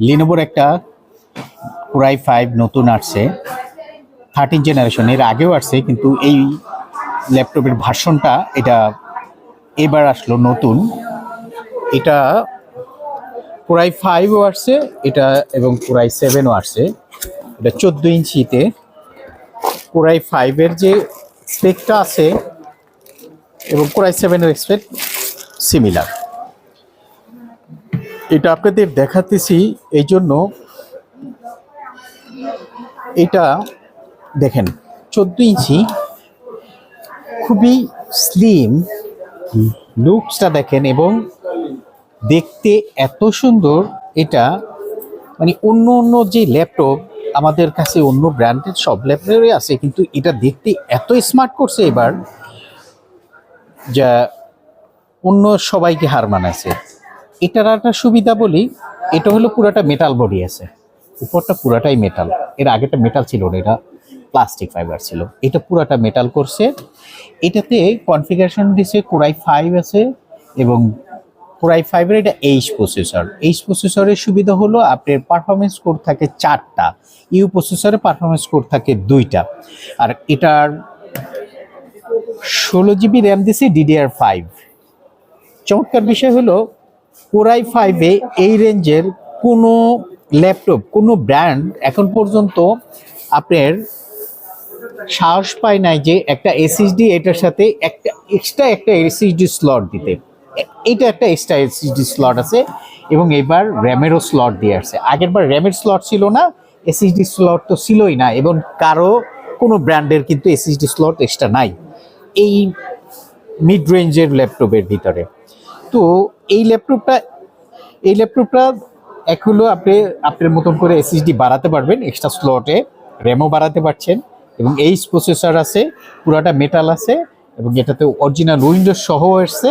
লিনোভোর একটা কোরাই 5 নতুন আসছে 13 জেনারেশন। এর আগেও আসছে, কিন্তু এই ল্যাপটপের ভার্সনটা এটা এবার আসলো নতুন। এটা কোরাই 5ও আসছে এটা, এবং কোরাই 7ও আসছে। এটা 14 ইঞ্চিতে। কোরাই 5-এর যে স্পেকটা আছে এবং কোরাই 7-এর স্পেক সিমিলার। এটা আপনাদের দেখাতেছি এই জন্য, এটা দেখেন 14 ইঞ্চি, খুবই স্লিম লুকসটা দেখেন, এবং দেখতে এত সুন্দর। এটা মানে অন্য অন্য যে ল্যাপটপ আমাদের কাছে অন্য ব্র্যান্ডের সব ল্যাপটপই আছে, কিন্তু এটা দেখতে এত স্মার্ট করছে এবার, যা অন্য সবাইকে হার মানাইছে। এটার একটা সুবিধা বলি, এটা হলো পুরাটা মেটাল বডি আছে, উপরটা পুরাটাই মেটাল। এর আগেটা মেটাল ছিল না, এটা প্লাস্টিক ফাইবার ছিল। এটা পুরাটা মেটাল করছে। এটাতে কনফিগারেশন দিছে কোরাই 5 আছে, এবং কোরাই 5-এর এটা প্রসেসর। প্রসেসরের সুবিধা হলো আপনার পারফরমেন্স কোর থাকে 4টা, প্রসেসরে পারফরমেন্স কোর থাকে 2টা। আর এটার 16 জিবি র্যাম দিছে DDR5। চমৎকার বিষয় হলো কোরাই 5-এ এই রেঞ্জের কোনো ল্যাপটপ, কোনো ব্র্যান্ড এখন পর্যন্ত আপনার সাহস পায় নাই যে একটা এসএসডি এটার সাথে একটা এসএসডি স্লট দিতে। এটা একটা এক্সট্রা এসএসডি স্লট আছে, এবং এবার র্যামেরও স্লট দিয়ে আসছে। আগেরবার র্যামের স্লট ছিল না, এসএসডি স্লট তো ছিলই না, এবং কোনো ব্র্যান্ডের কিন্তু এসএসডি স্লট এক্সট্রা নাই এই মিড রেঞ্জের ল্যাপটপের ভিতরে। তো এই ল্যাপটপটা এক হলো আপনার মতন করে এসএসডি বাড়াতে পারবেন, এক্সট্রা স্লটে র্যামও বাড়াতে পারছেন, এবং প্রসেসর আছে, পুরাটা মেটাল আছে, এবং এটাতে অরিজিনাল উইন্ডোজ সহ এসছে।